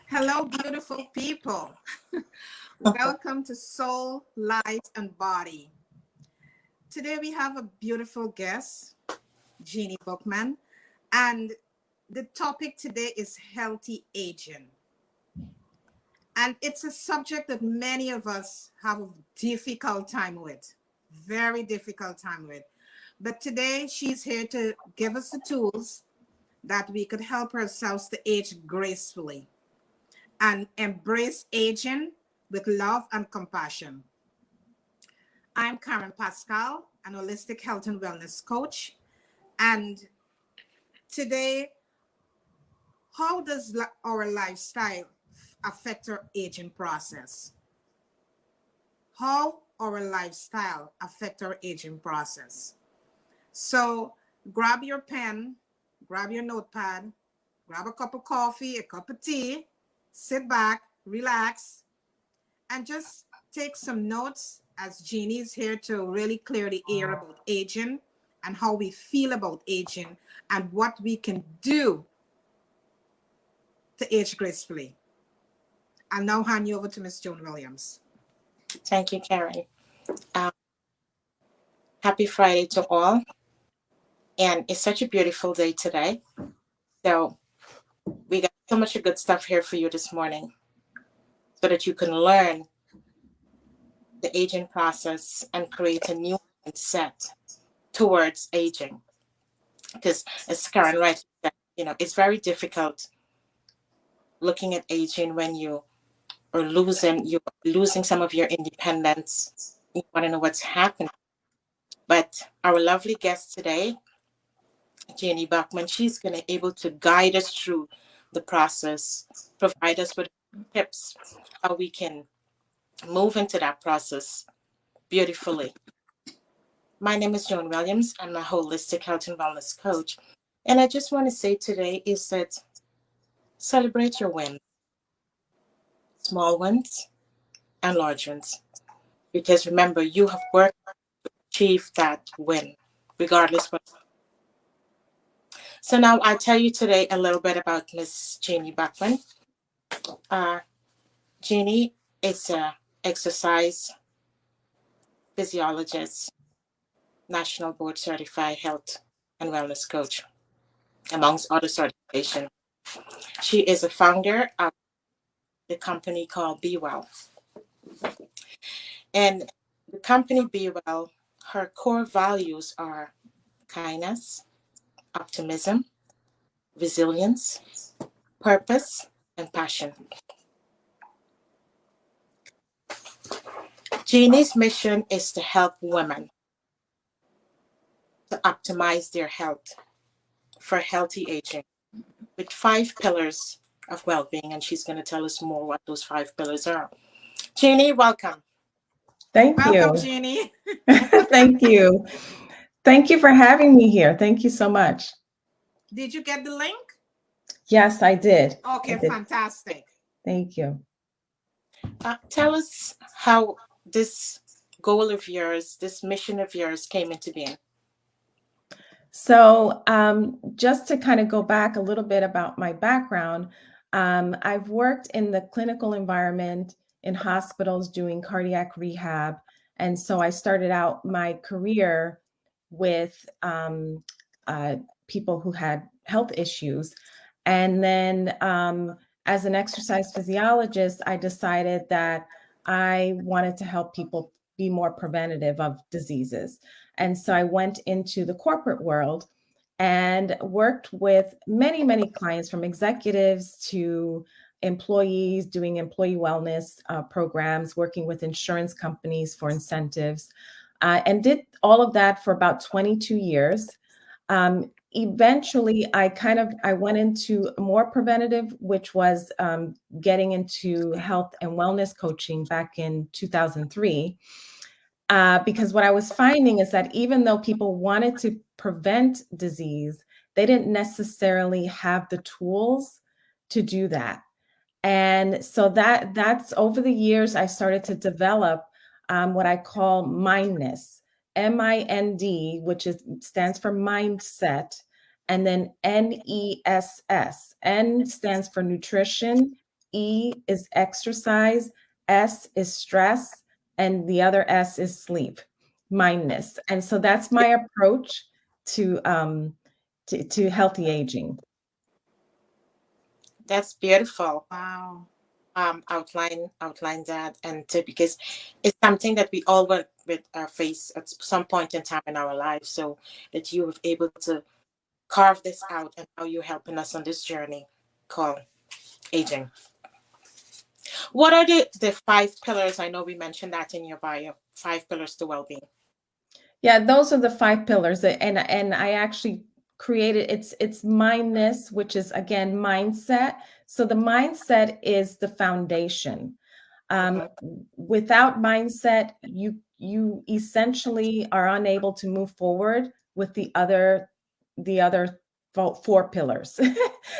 Hello, beautiful people. Welcome to Soul, Light, and Body. Today we have a beautiful guest, Jeannie Bookman, and the topic today is healthy aging. And it's a subject that many of us have a difficult time with, very difficult time with. But today she's here to give us the tools that we could help ourselves to age gracefully and embrace aging with love and compassion. I'm Karen Pascal, an holistic health and wellness coach. And today, how does our lifestyle affect our aging process? How our lifestyle affect our aging process? So grab your pen, grab your notepad, grab a cup of coffee, a cup of tea, sit back, relax, and just take some notes as Jeannie is here to really clear the air about aging and how we feel about aging and what we can do to age gracefully. I'll now hand you over to Miss Joan Williams. Thank you, Karen. Um, Happy Friday to all. And it's such a beautiful day today. So we got so much good stuff here for you this morning so that you can learn the aging process and create a new mindset towards aging. Because as Karen rightly said, it's very difficult looking at aging when you're losing some of your independence. You want to know what's happening. But our lovely guest today, Jeannie Bachman, she's going to able to guide us through the process, provide us with tips how we can move into that process beautifully. My name is Joan Williams. I'm a holistic health and wellness coach. And I just want to say today is that celebrate your wins, small ones and large ones. Because remember, you have worked to achieve that win, regardless what. So now I'll tell you today a little bit about Miss Jeannie Bachman. Uh, Jeannie is an exercise physiologist, national board certified health and wellness coach, amongst other certifications. She is a founder of the company called Be Well. And the company Be Well, her core values are kindness, optimism, resilience, purpose, and passion. Jeannie's mission is to help women to optimize their health for healthy aging with 5 pillars of well-being, and she's going to tell us more what those 5 pillars are. Jeannie, welcome. Thank Welcome, you. Jeannie. Thank you. Thank you for having me here. Thank you so much. Did you get the link? Yes, I did. Okay, I did. fantastic. Thank you. Tell us how this goal of yours, this mission of yours came into being. So just to kind of go back a little bit about my background, I've worked in the clinical environment in hospitals doing cardiac rehab. And so I started out my career with people who had health issues. And then as an exercise physiologist, I decided that I wanted to help people be more preventative of diseases. And so I went into the corporate world and worked with many, many clients, from executives to employees, doing employee wellness programs, working with insurance companies for incentives, and did all of that for about 22 years. Eventually, I went into more preventative, which was getting into health and wellness coaching back in 2003. Because what I was finding is that even though people wanted to prevent disease, they didn't necessarily have the tools to do that. And so that's over the years, I started to develop what I call mindness, MIND, which stands for mindset, and then NESS. N stands for nutrition, E is exercise, S is stress, and the other S is sleep, mindness. And so that's my approach to healthy aging. That's beautiful. Wow. Outline that, and because it's something that we all went with our face at some point in time in our lives. So that you were able to carve this out, and how you're helping us on this journey called aging. What are the 5 pillars? I know we mentioned that in your bio. 5 pillars to well-being. Yeah, those are the 5 pillars, and I actually created it's mindness, which is again mindset. So the mindset is the foundation. Mhm. Without mindset, you essentially are unable to move forward with the other 4 pillars.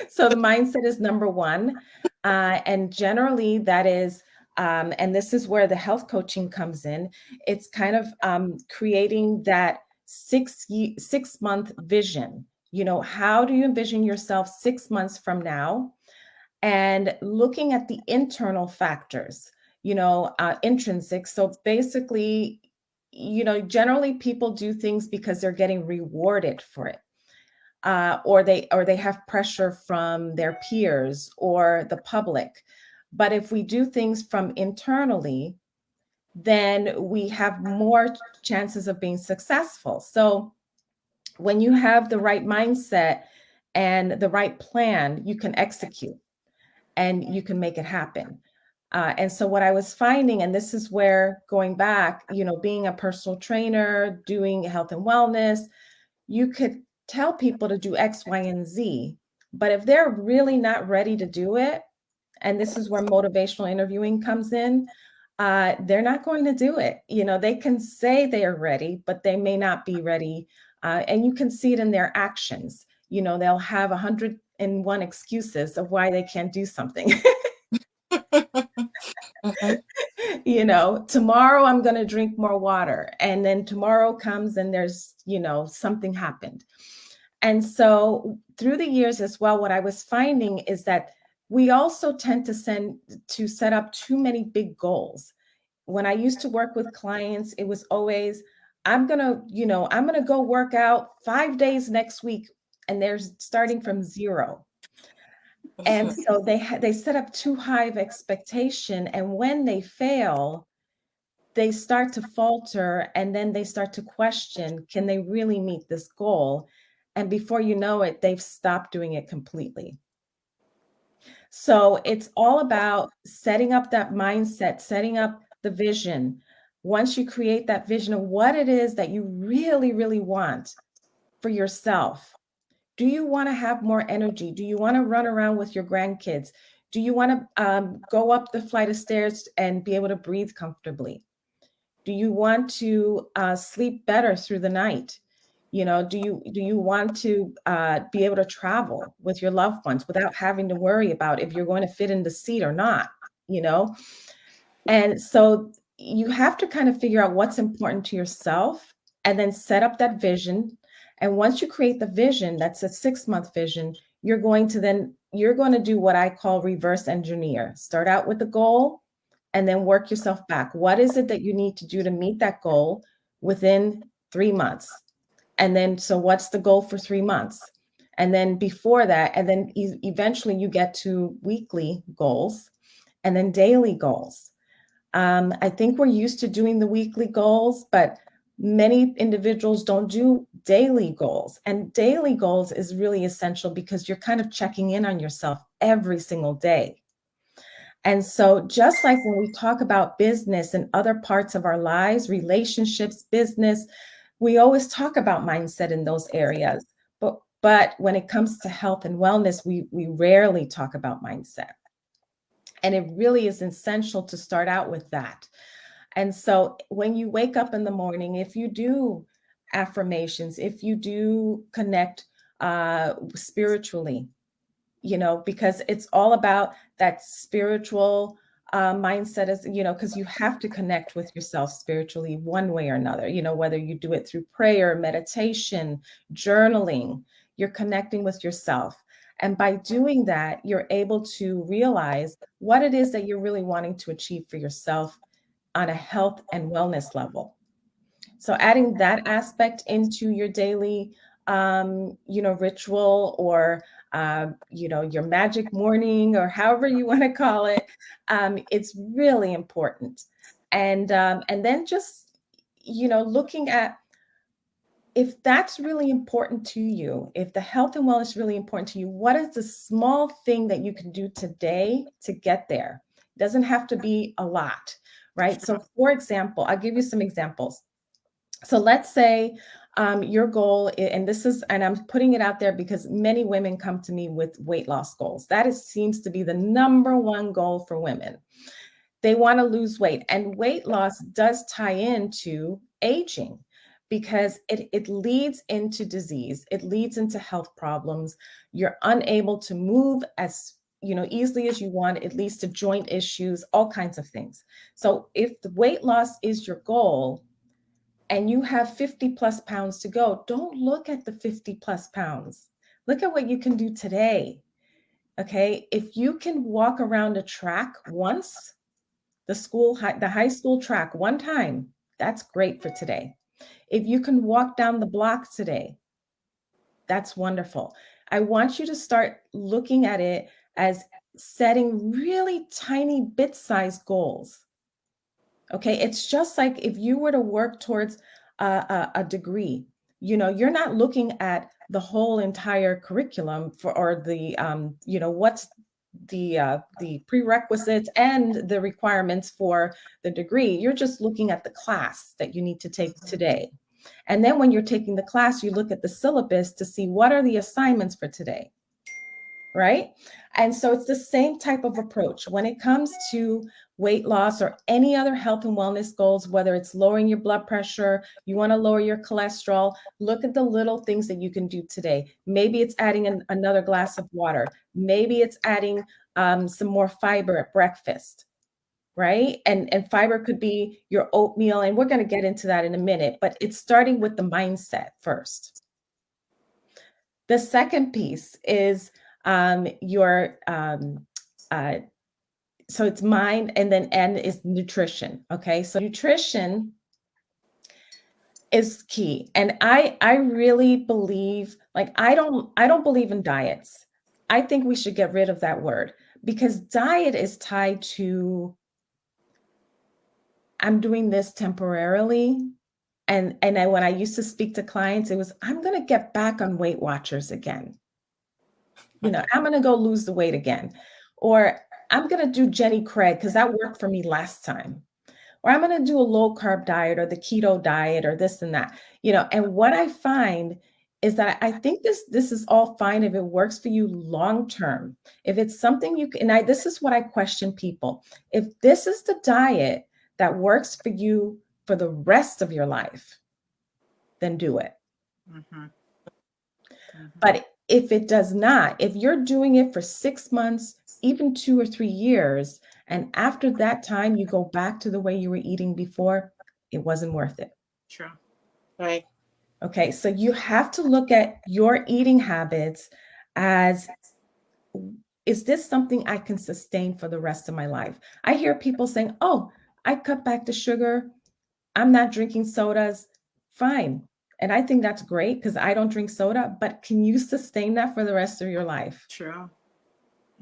So the mindset is number one, and generally that is, and this is where the health coaching comes in. It's kind of creating that 6-month vision. How do you envision yourself 6 months from now? And looking at the internal factors, intrinsic. So basically, generally people do things because they're getting rewarded for it. Or they have pressure from their peers or the public. But if we do things from internally, then we have more chances of being successful. So when you have the right mindset and the right plan, you can execute and you can make it happen. And so what I was finding, and this is where going back, being a personal trainer, doing health and wellness, you could tell people to do X, Y, and Z. But if they're really not ready to do it, and this is where motivational interviewing comes in, they're not going to do it. They can say they are ready, but they may not be ready. And you can see it in their actions. They'll have 101 excuses of why they can't do something. Mhm. Tomorrow I'm going to drink more water. And then tomorrow comes and there's, something happened. And so through the years as well, what I was finding is that we also tend to set up too many big goals. When I used to work with clients, it was always, I'm going to go work out 5 days next week. And they're starting from zero. And so they set up too high of expectation. And when they fail, they start to falter, and then they start to question, can they really meet this goal? And before you know it, they've stopped doing it completely. So it's all about setting up that mindset, setting up the vision. Once you create that vision of what it is that you really, really want for yourself, do you want to have more energy? Do you want to run around with your grandkids? Do you want to go up the flight of stairs and be able to breathe comfortably? Do you want to sleep better through the night? Do you want to be able to travel with your loved ones without having to worry about if you're going to fit in the seat or not? And so you have to kind of figure out what's important to yourself and then set up that vision. And once you create the vision, that's a 6-month vision, you're going to do what I call reverse engineer. Start out with the goal and then work yourself back. What is it that you need to do to meet that goal within 3 months? And then, so what's the goal for 3 months? And then before that, and then eventually you get to weekly goals and then daily goals. I think we're used to doing the weekly goals, but many individuals don't do daily goals. And daily goals is really essential because you're kind of checking in on yourself every single day. And so just like when we talk about business and other parts of our lives, relationships, business, we always talk about mindset in those areas. But when it comes to health and wellness, we rarely talk about mindset. And it really is essential to start out with that. And so when you wake up in the morning, if you do affirmations, if you do connect spiritually, because it's all about that spiritual mindset, as because you have to connect with yourself spiritually one way or another, whether you do it through prayer, meditation, journaling, you're connecting with yourself. And by doing that, you're able to realize what it is that you're really wanting to achieve for yourself on a health and wellness level. So adding that aspect into your daily, ritual, or, your magic morning, or however you want to call it, it's really important. And then just, looking at, if that's really important to you, if the health and wellness is really important to you, what is the small thing that you can do today to get there? It doesn't have to be a lot, right? So for example, I'll give you some examples. So let's say your goal, and I'm putting it out there because many women come to me with weight loss goals. Seems to be the number one goal for women. They want to lose weight, and weight loss does tie into aging, because it leads into disease. It leads into health problems. You're unable to move as easily as you want. It leads to joint issues, all kinds of things. So if the weight loss is your goal and you have 50 plus pounds to go, don't look at the 50 plus pounds. Look at what you can do today. Okay. If you can walk around a track once, the high school track one time, that's great for today. If you can walk down the block today, that's wonderful. I want you to start looking at it as setting really tiny bit-sized goals. Okay, it's just like if you were to work towards a degree, you're not looking at the whole entire curriculum or the, what's the prerequisites and the requirements for the degree. You're just looking at the class that you need to take today. And then when you're taking the class, you look at the syllabus to see what are the assignments for today, right? And so it's the same type of approach when it comes to weight loss or any other health and wellness goals, whether it's lowering your blood pressure, you want to lower your cholesterol, look at the little things that you can do today. Maybe it's adding another glass of water. Maybe it's adding some more fiber at breakfast, right? And fiber could be your oatmeal, and we're going to get into that in a minute, but it's starting with the mindset first. The second piece is so it's mind, and then N is nutrition. Okay, so nutrition is key, and I really believe, like, I don't believe in diets. I think we should get rid of that word, because diet is tied to, I'm doing this temporarily. And when I used to speak to clients, it was, I'm going to get back on Weight Watchers again. I'm going to go lose the weight again. Or I'm going to do Jenny Craig because that worked for me last time. Or I'm going to do a low carb diet or the keto diet or this and that. And what I find is that I think this is all fine if it works for you long term. If it's something you can, and this is what I question people. If this is the diet that works for you for the rest of your life, then do it. Mm-hmm. Mm-hmm. But if it does not, if you're doing it for 6 months, even 2 or 3 years, and after that time you go back to the way you were eating before, it wasn't worth it. True. Right. Okay, so you have to look at your eating habits as, is this something I can sustain for the rest of my life? I hear people saying, oh, I cut back the sugar, I'm not drinking sodas. Fine. And I think that's great because I don't drink soda, but can you sustain that for the rest of your life? True.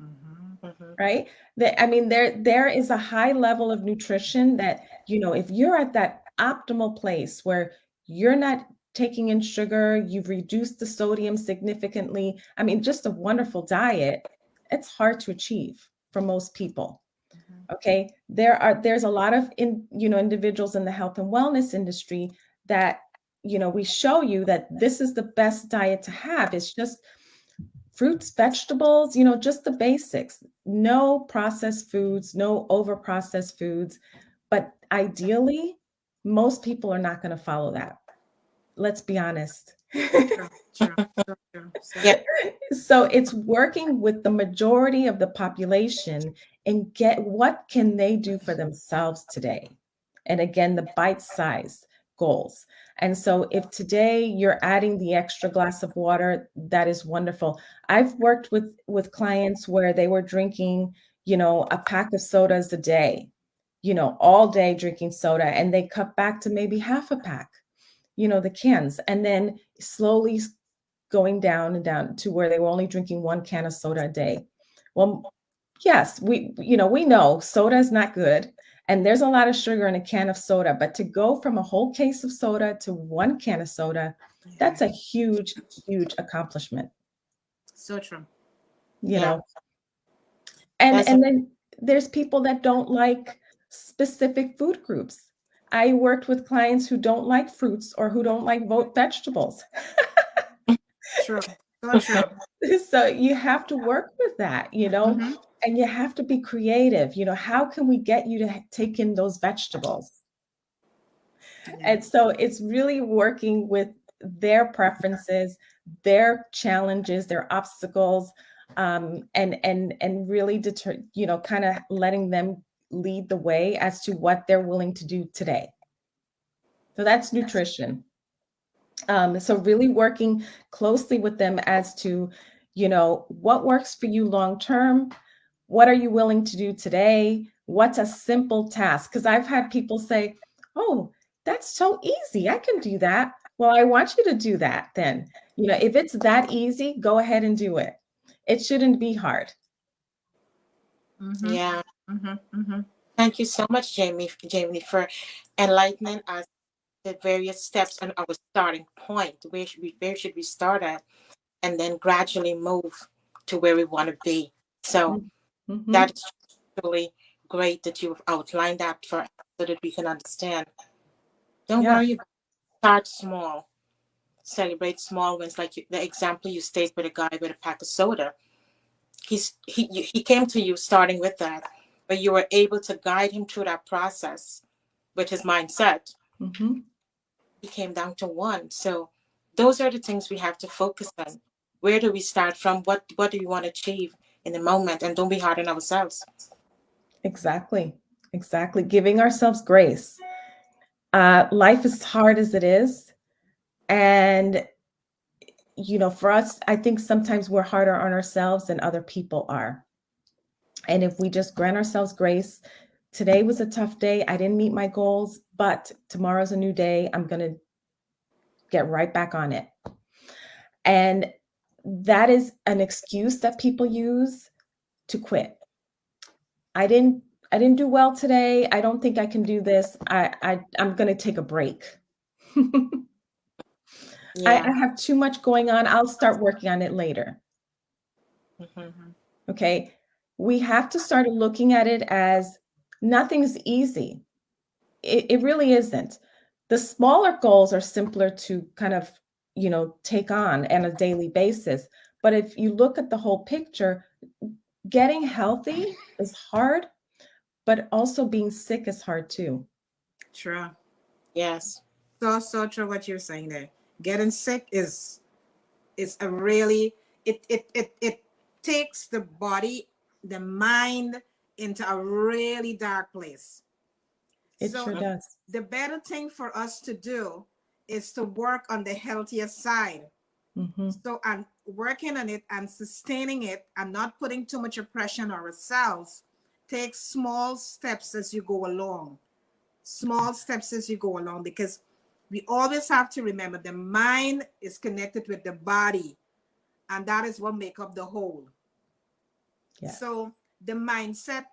Mm-hmm. Mm-hmm. Right? There is a high level of nutrition that, if you're at that optimal place where you're not taking in sugar, you've reduced the sodium significantly. Just a wonderful diet. It's hard to achieve for most people. Okay, there's a lot of individuals in the health and wellness industry that we show you that this is the best diet to have. It's just fruits, vegetables, just the basics. No processed foods, no over processed foods. But ideally, most people are not going to follow that. Let's be honest. True. Yeah. So it's working with the majority of the population and get what can they do for themselves today. And again, the bite size, goals. And so if today you're adding the extra glass of water, that is wonderful. I've worked with clients where they were drinking, a pack of sodas a day, all day drinking soda, and they cut back to maybe half a pack, the cans, and then slowly going down and down to where they were only drinking 1 can of soda a day. Well, yes, we know soda is not good. And there's a lot of sugar in a can of soda, but to go from a whole case of soda to 1 can of soda, that's a huge, huge accomplishment. So true. You Yeah. know, and then there's people that don't like specific food groups. I worked with clients who don't like fruits or who don't like vegetables. True. So true. So you have to work with that, Mhm. and you have to be creative. How can we get you to take in those vegetables? Yeah. And so it's really working with their preferences, their challenges, their obstacles, and really kind of letting them lead the way as to what they're willing to do today. So that's nutrition. So really working closely with them as to, what works for you long term. What are you willing to do today? What's a simple task? Because I've had people say, oh, that's so easy. I can do that. Well, I want you to do that then. If it's that easy, go ahead and do it. It shouldn't be hard. Mhm. Yeah. Mhm. Mhm. Thank you so much, Jamie, for enlightening us the various steps and our starting point. Where should we start at, and then gradually move to where we want to be. So Mhm. that is really great that you've outlined that for us so that we can understand. Don't Yeah. worry about it. Start small. Celebrate small wins, like the example you state with a guy with a pack of soda. He came to you starting with that, but you were able to guide him through that process with his mindset. Mhm. He came down to one. So those are the things we have to focus on. Where do we start from? What do we want to achieve in the moment? And don't be hard on ourselves. Exactly. Exactly. Giving ourselves grace. Life is hard as it is. And, for us, I think sometimes we're harder on ourselves than other people are. And if we just grant ourselves grace, today was a tough day. I didn't meet my goals, but tomorrow's a new day. I'm going to get right back on it. And that is an excuse that people use to quit. I didn't do well today. I don't think I can do this. I'm going to take a break. I Yeah. have too much going on. I'll start working on it later. Mm-hmm. Okay. We have to start looking at it as nothing's easy. It really isn't. The smaller goals are simpler to kind of, take on a daily basis. But if you look at the whole picture, getting healthy is hard, but also being sick is hard too. True. Yes. So true what you're saying there. Getting sick is a really it takes the body, the mind into a really dark place. It So sure does. the better thing for us to do is to work on the healthier side. Mm-hmm. So and working on it and sustaining it and not putting too much pressure on ourselves. Take small steps as you go along. Small steps as you go along, because we always have to remember the mind is connected with the body, and that is what make up the whole. Yes. So the mindset,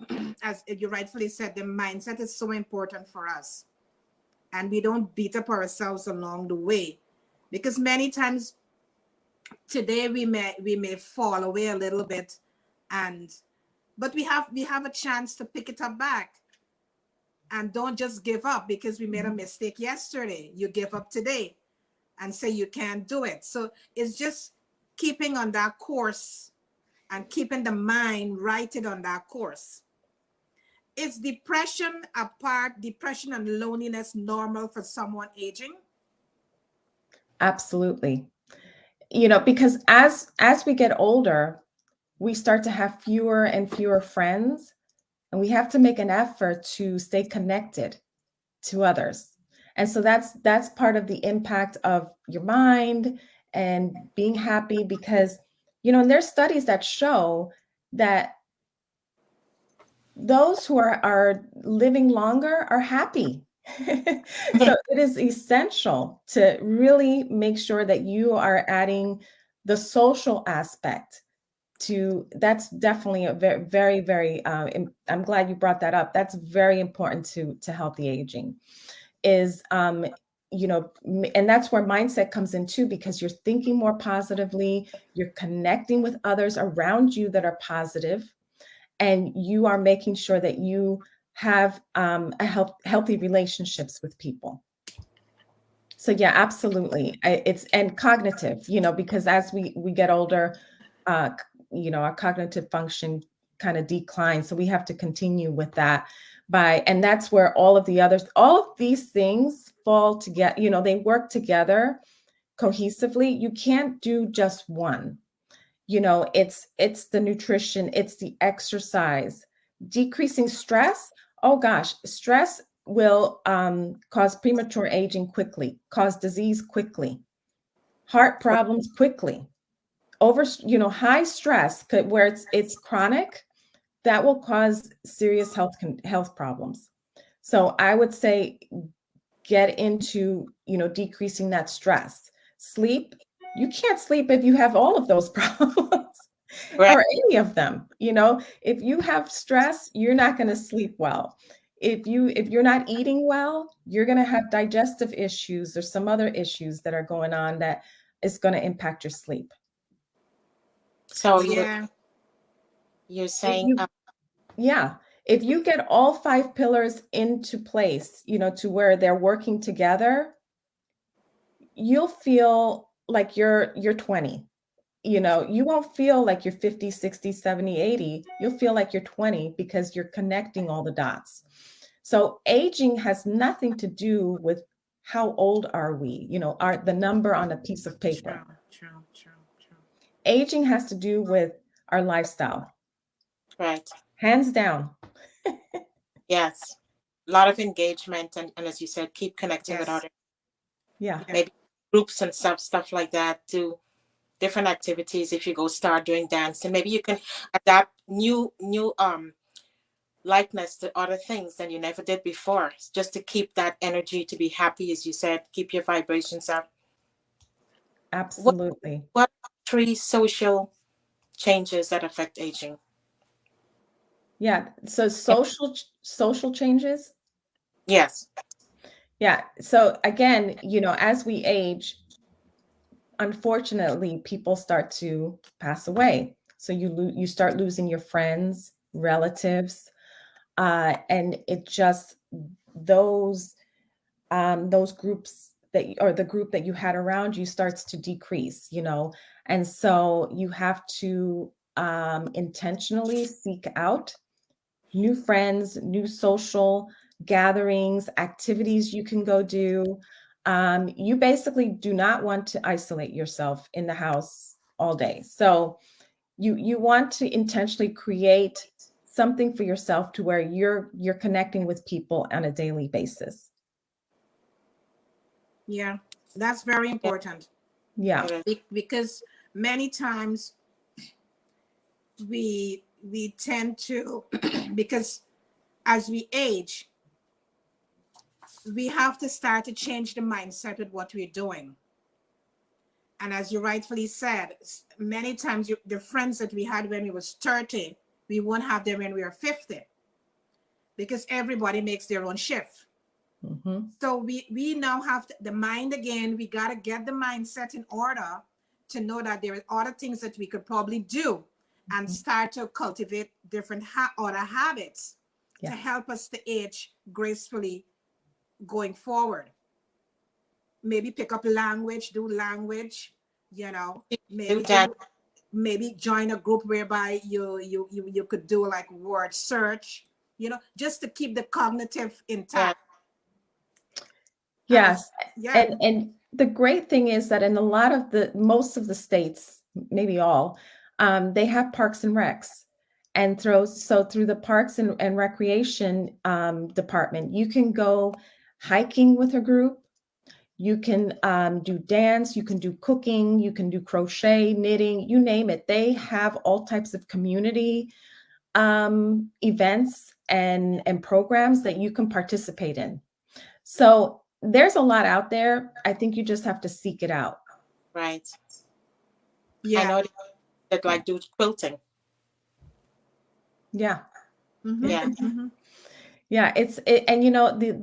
as you rightfully said, the mindset is so important for us, and we don't beat up ourselves along the way, because many times today we may fall away a little bit, and but we have a chance to pick it up back. And don't just give up because we made a mistake yesterday. You give up today and say you can't do it. So it's just keeping on that course and keeping the mind righted on that course. Is depression depression and loneliness normal for someone aging? Absolutely. Because as we get older, we start to have fewer and fewer friends, and we have to make an effort to stay connected to others. And so that's part of the impact of your mind and being happy, because, and there's studies that show that those who are living longer are happy. So it is essential to really make sure that you are adding the social aspect to. That's definitely a very, very, very, I'm glad you brought that up. That's very important to healthy aging is, and that's where mindset comes in too, because you're thinking more positively, you're connecting with others around you that are positive, and you are making sure that you have healthy relationships with people. So yeah, absolutely. It's and cognitive, because as we get older, our cognitive function kind of declines. So we have to continue with that and that's where all of these things fall together, they work together cohesively. You can't do just one. It's the nutrition, it's the exercise, decreasing stress. Oh gosh, stress will cause premature aging quickly, cause disease quickly, heart problems quickly. High stress where it's chronic, that will cause serious health problems. So I would say get into, decreasing that stress. Sleep. You can't sleep if you have all of those problems. Right. Or any of them. If you have stress, you're not going to sleep well. If you're not eating well, you're going to have digestive issues or some other issues that are going on that is going to impact your sleep. So Yeah. you're saying, If you get all 5 pillars into place, to where they're working together, you'll feel like you're 20. You won't feel like you're 50, 60, 70, 80. You'll feel like you're 20 because you're connecting all the dots. So aging has nothing to do with how old are we, the number on a piece of paper. True. Aging has to do with our lifestyle. right. Hands down. Yes. A lot of engagement and as you said, keep connecting with Yes. others. Yeah. Maybe groups and stuff like that. Do different activities. If you go start doing dancing, maybe you can adapt new likeness to other things than you never did before, just to keep that energy, to be happy, as you said, keep your vibrations up. Absolutely. What 3 social changes that affect aging? Yeah. So social changes. Yes. Yeah. So again, as we age, unfortunately, people start to pass away. So you start losing your friends, relatives, and it just those groups or the group that you had around you starts to decrease. And so you have to intentionally seek out new friends, new social gatherings, activities you can go do. You basically do not want to isolate yourself in the house all day. So you want to intentionally create something for yourself to where you're connecting with people on a daily basis. Yeah, that's very important. Yeah. Because many times we tend to because as we age, we have to start to change the mindset with what we're doing. And as you rightfully said, many times the friends that we had when we was 30, we won't have them when we are 50, because everybody makes their own shift. Mm-hmm. So we now have the mind again. We got to get the mindset in order to know that there are other things that we could probably do and start to cultivate different other habits to help us to age gracefully going forward. Maybe pick up language, do language, maybe join a group whereby you could do like word search, just to keep the cognitive intact. Yes. Yeah. And the great thing is that in most of the states, maybe all, they have parks and recs. And through the parks and recreation department, you can go hiking with a group. You can do dance, you can do cooking, you can do crochet, knitting, you name it. They have all types of community events and programs that you can participate in. So there's a lot out there. I think you just have to seek it out. Right. I Yeah. know that like do quilting. Yeah. Yeah. Yeah, and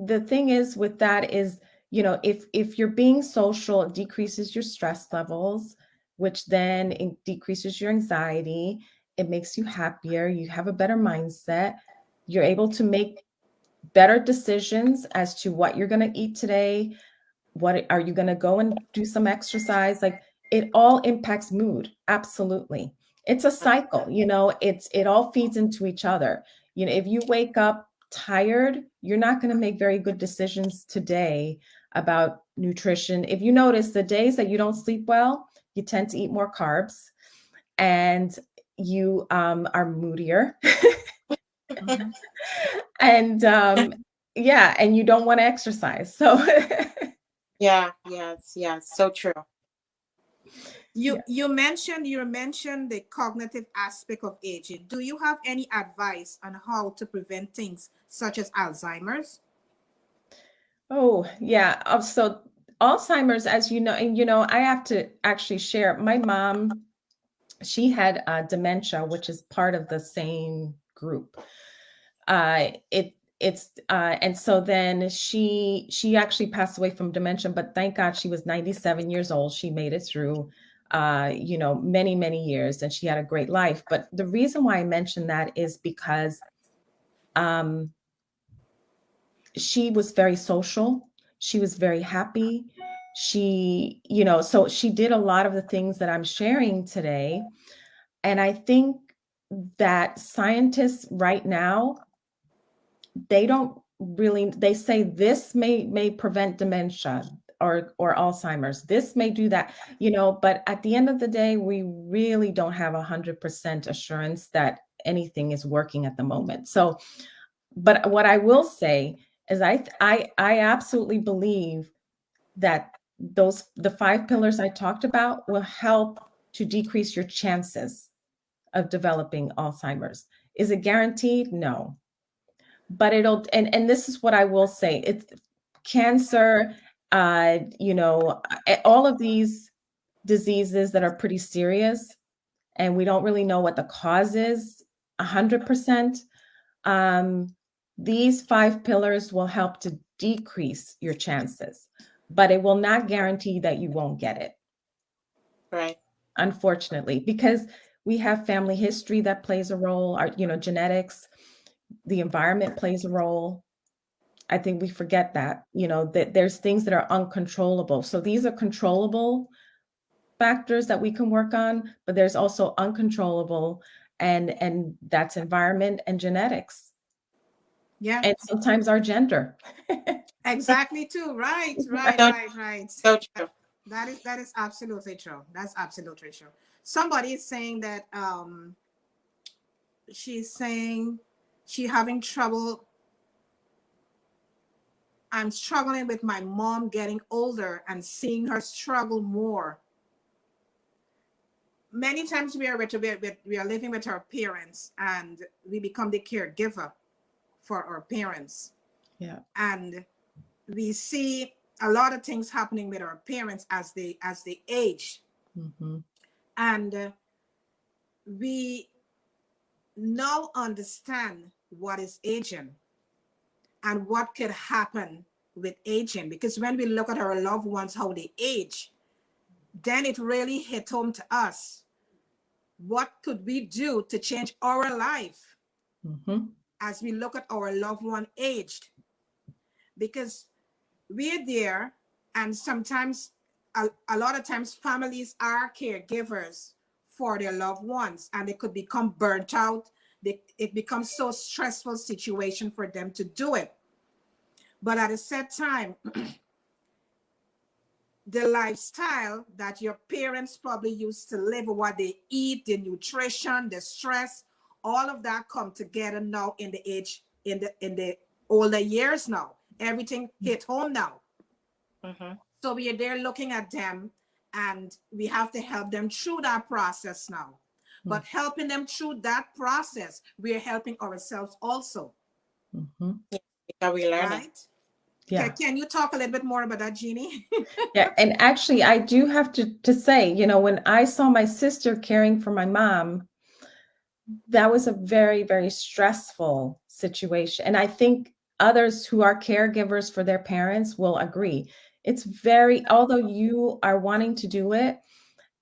the thing is with that is, if you're being social, it decreases your stress levels, which then it decreases your anxiety. It makes you happier. You have a better mindset. You're able to make better decisions as to what you're going to eat today. What are you going to go and do some exercise? Like, it all impacts mood. Absolutely. It's a cycle, it all feeds into each other. If you wake up tired, you're not going to make very good decisions today about nutrition. If you notice, the days that you don't sleep well, you tend to eat more carbs, and you are moodier. And yeah, and you don't want to exercise. So Yeah. Yes. Yes. So true. You mentioned the cognitive aspect of aging. Do you have any advice on how to prevent things such as Alzheimer's? Oh, yeah. So Alzheimer's, as you know, and I have to actually share, my mom, she had dementia, which is part of the same group. And so then she actually passed away from dementia, but thank God she was 97 years old. She made it through many, many years, and she had a great life. But the reason why I mention that is because she was very social. She was very happy. So she did a lot of the things that I'm sharing today. And I think that scientists right now, they say this may prevent dementia or Alzheimer's. This may do that, but at the end of the day, we really don't have 100% assurance that anything is working at the moment. So, but what I will say is I absolutely believe that the 5 pillars I talked about will help to decrease your chances of developing Alzheimer's. Is it guaranteed? No. But and this is what I will say. It's cancer, all of these diseases that are pretty serious, and we don't really know what the cause is 100%. These 5 pillars will help to decrease your chances, but it will not guarantee that you won't get it. Right. Unfortunately, because we have family history that plays a role, our, genetics, the environment plays a role. I think we forget that, that there's things that are uncontrollable. So these are controllable factors that we can work on, but there's also uncontrollable, and that's environment and genetics. Yeah. And sometimes our gender. Exactly too. Right. So true. That is absolutely true. That's absolutely true. Somebody is saying that she's saying she having trouble. I'm struggling with my mom getting older and seeing her struggle more. Many times we are living with our parents, and we become the caregiver for our parents. Yeah. And we see a lot of things happening with our parents as they age. Mm-hmm. And we now understand what is aging and what could happen with aging, because when we look at our loved ones, how they age, then it really hit home to us. What could we do to change our life as we look at our loved one aged? Because we're there, and sometimes, a lot of times, families are caregivers for their loved ones, and they could become burnt out. It becomes so stressful situation for them to do it. But at a set time, the lifestyle that your parents probably used to live, what they eat, the nutrition, the stress, all of that come together now in the older years now. everything hit home now. Mm-hmm. So we are there looking at them, and we have to help them through that process now. But helping them through that process, we are helping ourselves also, Mm-hmm. Because we learning. right? Yeah. Can you talk a little bit more about that, Jeannie? Yeah. And actually, I do have to say, you know, when I saw my sister caring for my mom, that was a very, very stressful situation. And I think others who are caregivers for their parents will agree. It's very, although you are wanting to do it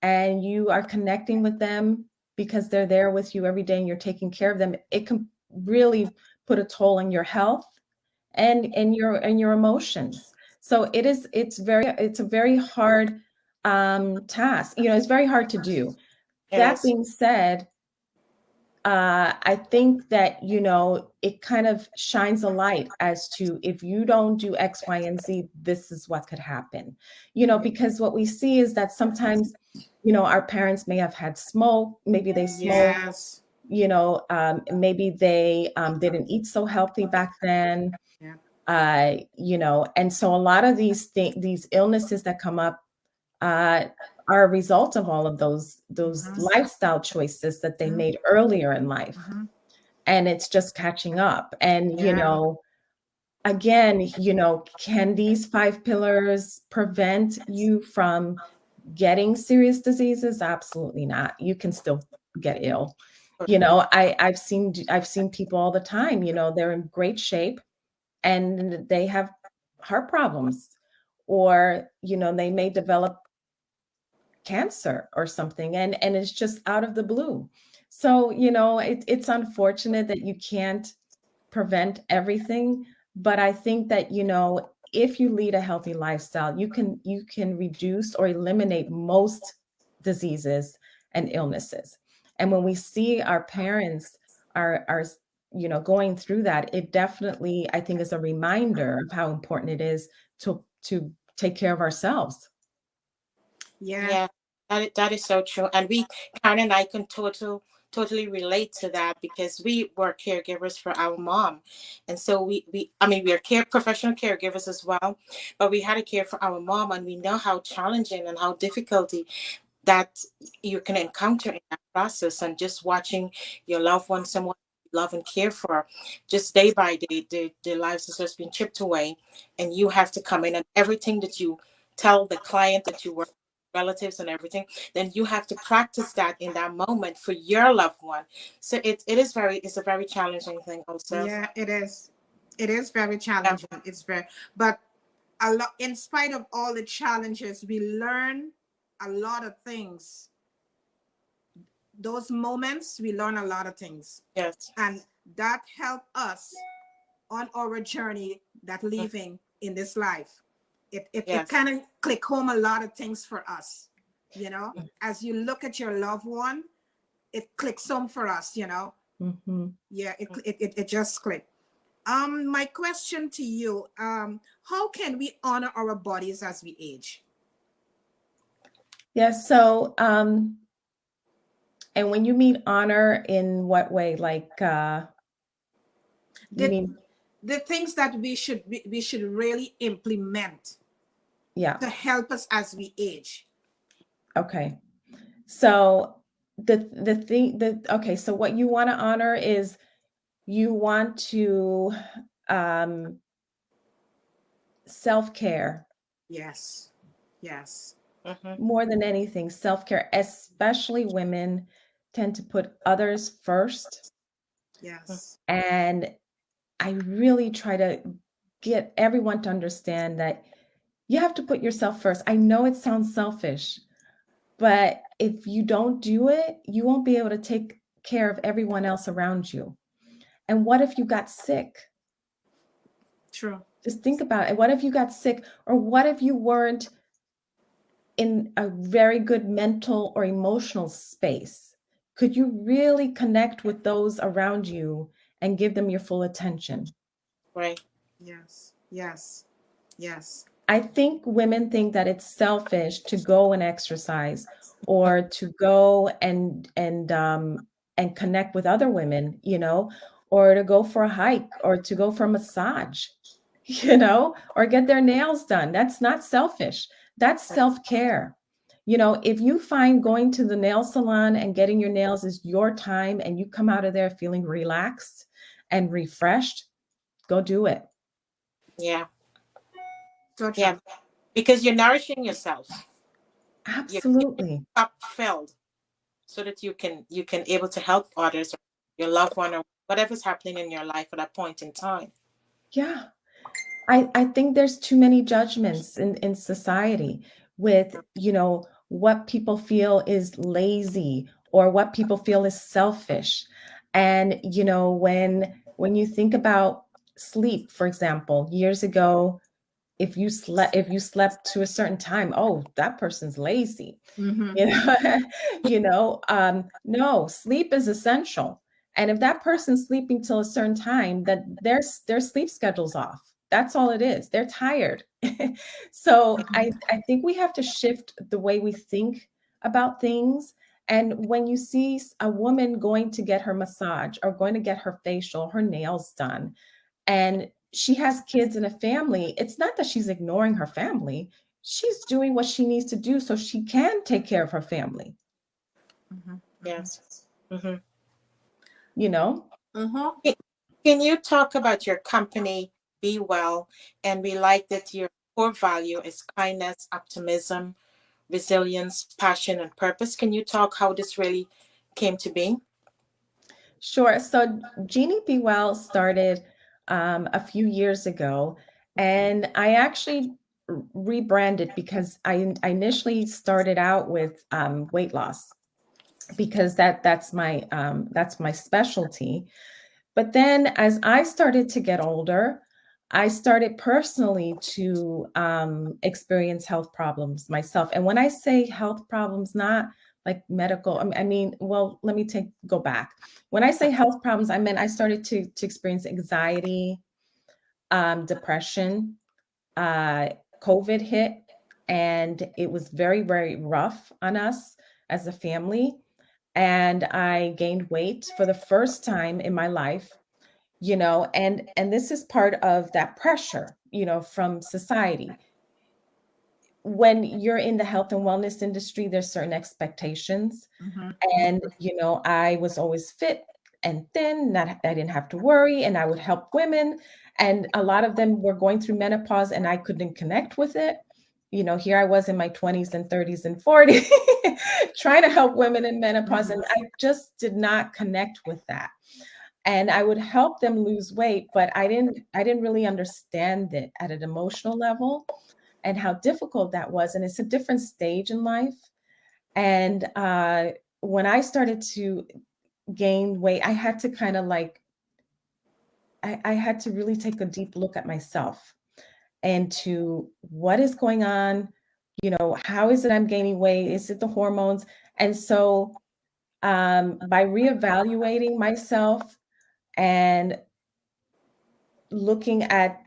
and you are connecting with them because they're there with you every day and you're taking care of them, it can really put a toll on your health and your emotions. So it's a very hard task. You know, it's very hard to do. That being said, I think that, you know, it kind of shines a light as to if you don't do X, Y, and Z, this is what could happen. You know, because what we see is that sometimes, you know, our parents may have had smoke, maybe they smoked, Yes. you know, maybe they didn't eat so healthy back then. Yeah. You know, and so a lot of these illnesses that come up are a result of all of those lifestyle choices that they made earlier in life. And it's just catching up. And, you know, again, you know, can these 5 pillars prevent you from getting serious diseases? Absolutely not. You can still get ill. You know, I've seen people all the time, you know, they're in great shape and they have heart problems, or, you know, they may develop cancer or something, and it's just out of the blue. So, you know, it's unfortunate that you can't prevent everything, but I think that, you know, if you lead a healthy lifestyle, you can reduce or eliminate most diseases and illnesses. And when we see our parents are you know, going through that, it definitely, I think, is a reminder of how important it is to take care of ourselves. Yeah. That is so true. And Karen and I can totally relate to that because we were caregivers for our mom. And so I mean, we are professional caregivers as well, but we had to care for our mom, and we know how challenging and how difficulty that you can encounter in that process. And just watching your loved one, someone you love and care for, just day by day, their lives is just being chipped away, and you have to come in, and everything that you tell the client that you work, relatives and everything, then you have to practice that in that moment for your loved one. So it's a very challenging thing also. Yeah, it is. It is very Yeah. challenging. It's very, but a lot, in spite of all the challenges, we learn a lot of things. Those moments, we learn a lot of things. Yes. And that helped us on our journey that living in this life. It kind of click home a lot of things for us, you know. As you look at your loved one, it clicks home for us, you know. Yeah, it just clicked. My question to you, how can we honor our bodies as we age? Yeah, so and when you mean honor, in what way? Like you mean The things that we should really implement to help us as we age. Okay. So okay, so what you want to honor is you want to self-care. Yes. Yes. More than anything, self-care, especially women tend to put others first. Yes. And I really try to get everyone to understand that you have to put yourself first. I know it sounds selfish, but if you don't do it, you won't be able to take care of everyone else around you. And what if you got sick? True. Just think about it. What if you got sick? Or what if you weren't in a very good mental or emotional space? Could you really connect with those around you and give them your full attention? Right. Yes. Yes. Yes. I think women think that it's selfish to go and exercise or to go and connect with other women, you know, or to go for a hike or to go for a massage. or get their nails done. That's not selfish. That's self-care. If you find going to the nail salon and getting your nails is your time and you come out of there feeling relaxed and refreshed, go do it. Yeah. So true. Yeah. Because you're nourishing yourself. Your Absolutely. cup filled so that you can able to help others or your loved one or whatever's happening in your life at that point in time. Yeah. I think there's too many judgments in society with, what people feel is lazy or what people feel is selfish. And, when you think about sleep, for example, years ago, if you slept to a certain time, oh, that person's lazy. Mm-hmm. You know, no, sleep is essential. And if that person's sleeping till a certain time, that their sleep schedule's off. That's all it is. They're tired. So I think we have to shift the way we think about things. And when you see a woman going to get her massage or going to get her facial, her nails done, and she has kids and a family, it's not that she's ignoring her family. She's doing what she needs to do so she can take care of her family. Mm-hmm. Yes. Mm-hmm. You know? Mm-hmm. Can you talk about your company, Be Well? And we like that your core value is kindness, optimism, resilience, passion, and purpose. Can you talk how this really came to be? Sure. So Jeannie Be Well started a few years ago, and I actually rebranded because I initially started out with weight loss because that's my specialty. But then as I started to get older, I started personally to experience health problems myself. And when I say health problems, not like medical, well, let me go back. When I say health problems, I meant I started to experience anxiety, depression, uh, COVID hit, and it was very, very rough on us as a family. And I gained weight for the first time in my life, and this is part of that pressure, from society. When you're in the health and wellness industry, there's certain expectations. Mm-hmm. And, I was always fit and thin, not I didn't have to worry, and I would help women. And a lot of them were going through menopause and I couldn't connect with it. Here I was in my 20s and 30s and 40s trying to help women in menopause, and I just did not connect with that. And I would help them lose weight, but I didn't really understand it at an emotional level and how difficult that was. And it's a different stage in life. And when I started to gain weight, I had to kind of like, I had to really take a deep look at myself and to what is going on, how is it I'm gaining weight? Is it the hormones? And so by reevaluating myself and looking at,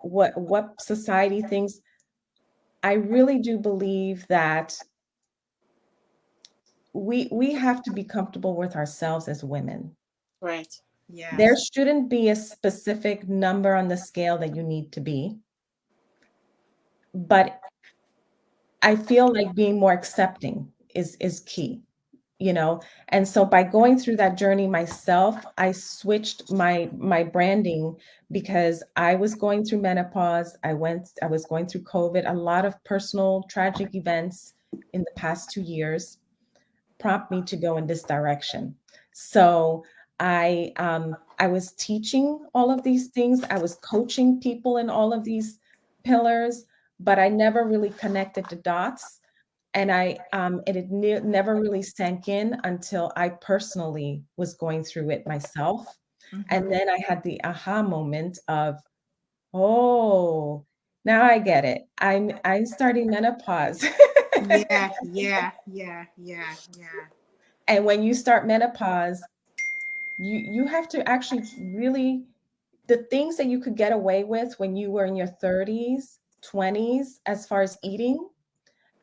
what society thinks, I really do believe that we have to be comfortable with ourselves as women. Right. There Yes. shouldn't be a specific number on the scale that you need to be, but I feel like being more accepting is key, And so by going through that journey myself, I switched my branding because I was going through menopause. I was going through COVID, a lot of personal tragic events in the past 2 years prompt me to go in this direction. So I was teaching all of these things. I was coaching people in all of these pillars, but I never really connected the dots. And never really sank in until I personally was going through it myself. And Mm-hmm. then I had the aha moment of, oh, now I get it. I'm starting menopause. Yeah, yeah, yeah, yeah, yeah. And when you start menopause, you have to actually really, the things that you could get away with when you were in your 30s, 20s, as far as eating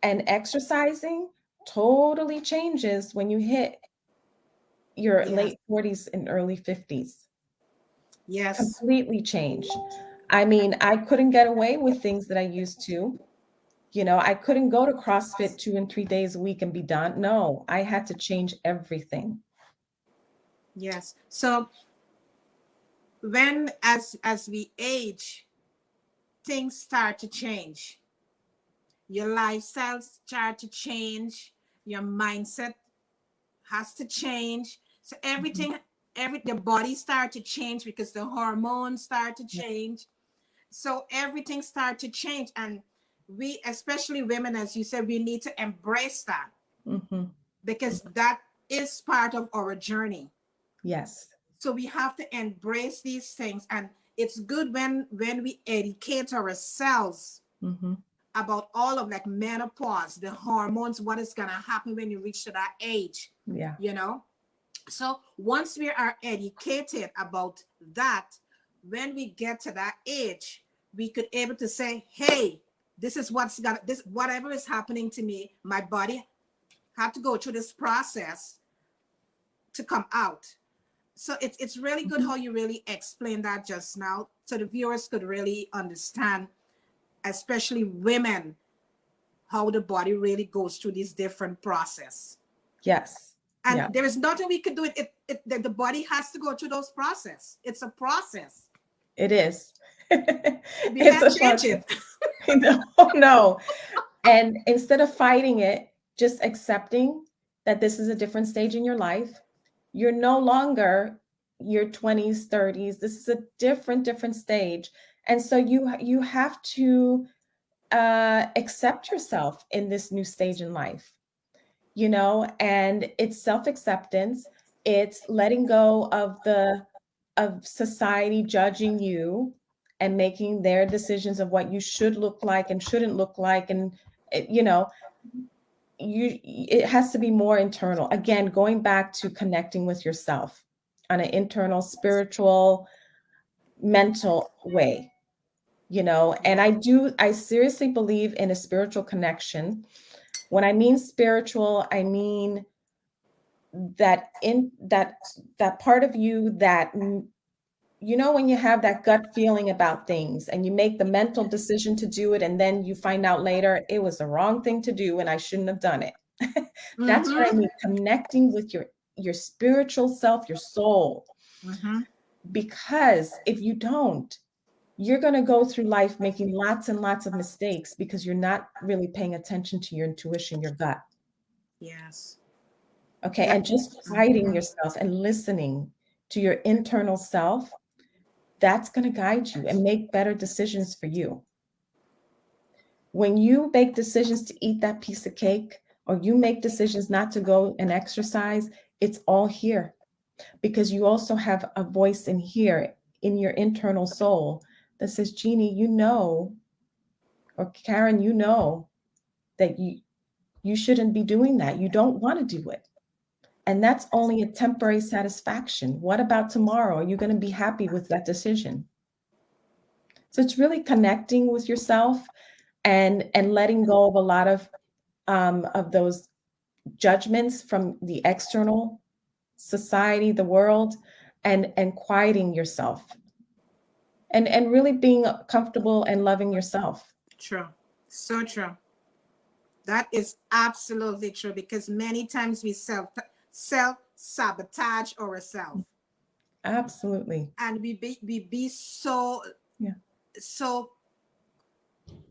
and exercising, totally changes when you hit your Yes, late 40s and early 50s. yes. Completely change. I mean, I couldn't get away with things that I used to. You know, I couldn't go to CrossFit 2 and 3 days a week and be done. No, I had to change everything. Yes. So when as we age, things start to change. Your lifestyle start to change. Your mindset has to change. So Mhm. every the body start to change because the hormones start to Yeah. change. So everything start to change, and we, especially women, as you said, we need to embrace that Mhm. because that is part of our journey. Yes. So we have to embrace these things, and it's good when we educate ourselves Mhm. about all of like menopause, the hormones, what is going to happen when you reach to that age, Yeah. you know. So once we are educated about that, when we get to that age, we could able to say, hey, this is what's got this, whatever is happening to me, my body had to go through this process to come out. So it's really good Mhm. how you really explained that just now, so the viewers could really understand, especially women, how the body really goes through this different process. Yes. And Yeah. there is nothing we could do. The body has to go through those process. It's a process. It is. We It's can't a change process. it. No, no. And instead of fighting it, just accepting that this is a different stage in your life. You're no longer your 20s, 30s. This is a different stage. And so you have to accept yourself in this new stage in life, you know, and it's self-acceptance. It's letting go of society judging you and making their decisions of what you should look like and shouldn't look like. And you know, it has to be more internal. Again, going back to connecting with yourself on an internal, spiritual, mental way, you know. And Yeah. I seriously believe in a spiritual connection. When I mean spiritual, I mean that in that part of you that you know, when you have that gut feeling about things and you make the mental decision to do it, and then you find out later it was the wrong thing to do and I shouldn't have done it. That's what I Mm-hmm. mean, connecting with your spiritual self, your soul. Mm-hmm. Because if you don't, you're going to go through life making lots and lots of mistakes because you're not really paying attention to your intuition, your gut. Yes. Okay. That, And just quieting mhm. yourself and listening to your internal self, that's going to guide you and make better decisions for you. When you make decisions to eat that piece of cake, or you make decisions not to go and exercise, it's all here because you also have a voice in here in your internal soul that says, Jeannie, you know, or Karen, you know that you shouldn't be doing that. You don't want to do it. And that's only a temporary satisfaction. What about tomorrow? Are you going to be happy with that decision? So it's really connecting with yourself and letting go of a lot of those judgments from the external society, the world, and quieting yourself and really being comfortable and loving yourself. True. So true. That is absolutely true because many times we self sabotage ourselves, Absolutely. and we be so Yeah. so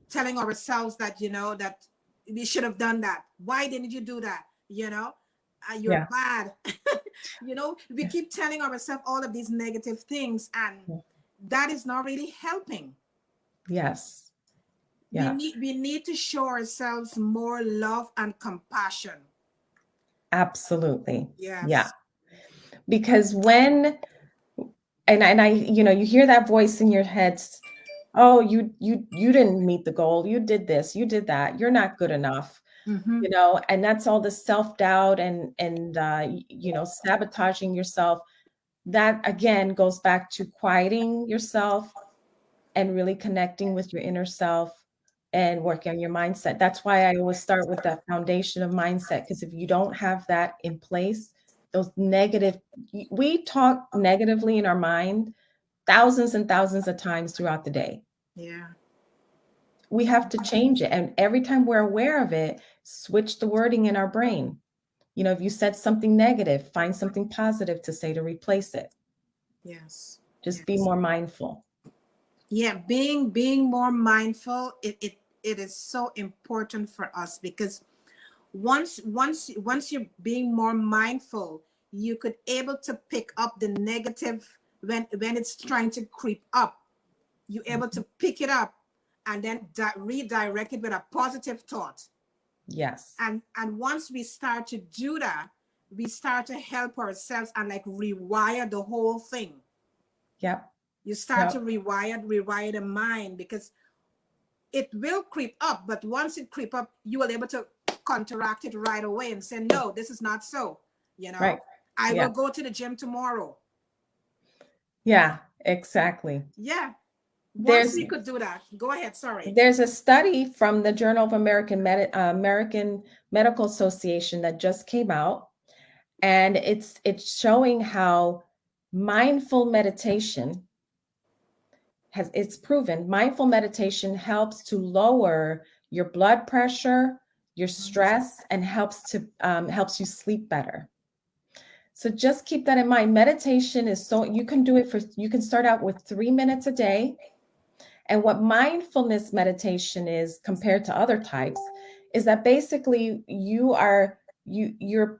telling ourselves that, that we should have done that. Why didn't you do that? You're Yeah. bad. We Yeah. keep telling ourselves all of these negative things, and Yeah. that is not really helping. Yes. we Yeah. need we need to show ourselves more love and compassion. Absolutely. Yeah. Yes. Because when and I, you know, you hear that voice in your head, oh, you didn't meet the goal. You did this, you did that. You're not good enough. Mm-hmm. You know, and that's all the self-doubt and you know, sabotaging yourself. That again goes back to quieting yourself and really connecting with your inner self and working on your mindset. That's why I always start with that foundation of mindset, because if you don't have that in place, those negative, we talk negatively in our mind, thousands and thousands of times throughout the day. Yeah. We have to change it. And every time we're aware of it, switch the wording in our brain. You know, if you said something negative, find something positive to say to replace it. Yes. Just be Yes. more mindful. Yeah, being more mindful, it is so important for us, because once you're being more mindful, you could able to pick up the negative when it's trying to creep up. You're able to pick it up and then redirect it with a positive thought. Yes. And once we start to do that, we start to help ourselves and like rewire the whole thing. Yep. You start Yep. to rewire the mind, because it will creep up, but once it creep up, you will be able to counteract it right away and say, no, this is not so. You know, Right. I Yeah. will go to the gym tomorrow. Yeah, exactly. Yeah. Once There's we could do that, go ahead. Sorry. there's a study from the Journal of American Medical Association that just came out, and it's showing how mindful meditation it's proven mindful meditation helps to lower your blood pressure, your stress, and helps you sleep better. So just keep that in mind. Meditation is so you can start out with 3 minutes a day. And what mindfulness meditation is compared to other types is that basically you're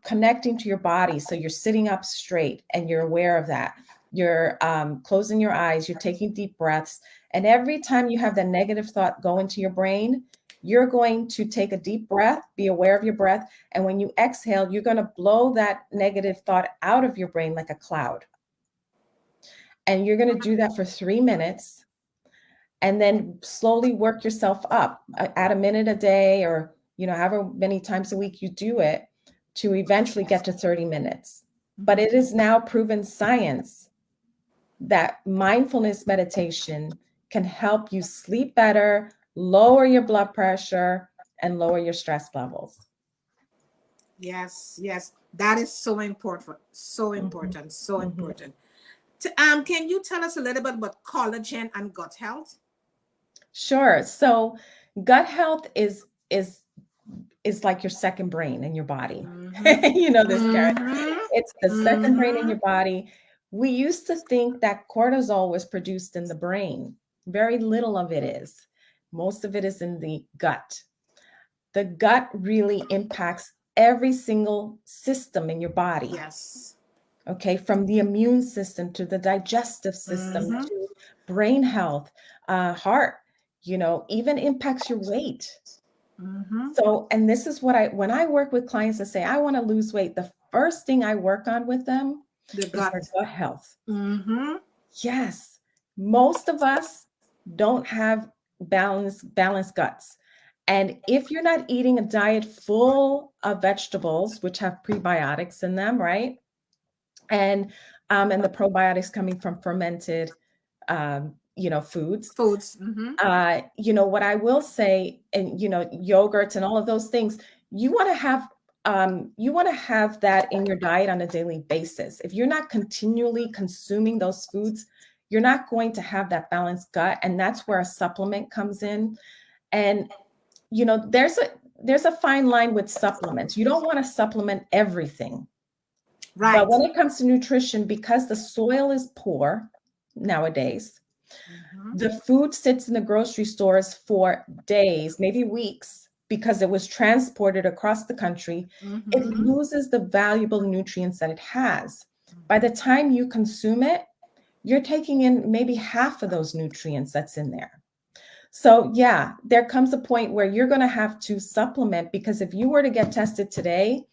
connecting to your body. So you're sitting up straight and you're aware of that. You're closing your eyes, you're taking deep breaths. And every time you have that negative thought go into your brain, you're going to take a deep breath, be aware of your breath. And when you exhale, you're going to blow that negative thought out of your brain like a cloud. And you're going to do that for 3 minutes. And then slowly work yourself up, add a minute a day, or however many times a week you do it, to eventually get to 30 minutes. But it is now proven science that mindfulness meditation can help you sleep better, lower your blood pressure, and lower your stress levels. Yes, yes, that is so important. So important. So Mhm. important. Can you tell us a little bit about collagen and gut health? Sure. So gut health is like your second brain in your body. You know this, Karen. It's the second brain in your body. We used to think that cortisol was produced in the brain. Very little of it is. Most of it is in the gut. The gut really impacts every single system in your body. Yes. Okay, from the immune system to the digestive system to brain health, heart, even impacts your weight. So, and this is what when I work with clients that say, I want to lose weight, the first thing I work on with them The is gut. their gut health. Yes, most of us don't have balanced guts. And if you're not eating a diet full of vegetables, which have prebiotics in them, right? And the probiotics coming from fermented, foods. What I will say, and yogurts and all of those things, you want to have that in your diet on a daily basis. If you're not continually consuming those foods, you're not going to have that balanced gut, and that's where a supplement comes in. And there's a fine line with supplements. You don't want to supplement everything. Right. But when it comes to nutrition, because the soil is poor nowadays, the food sits in the grocery stores for days, maybe weeks, because it was transported across the country. It loses the valuable nutrients that it has. By the time you consume it, you're taking in maybe half of those nutrients that's in there. So yeah, there comes a point where you're going to have to supplement, because if you were to get tested today,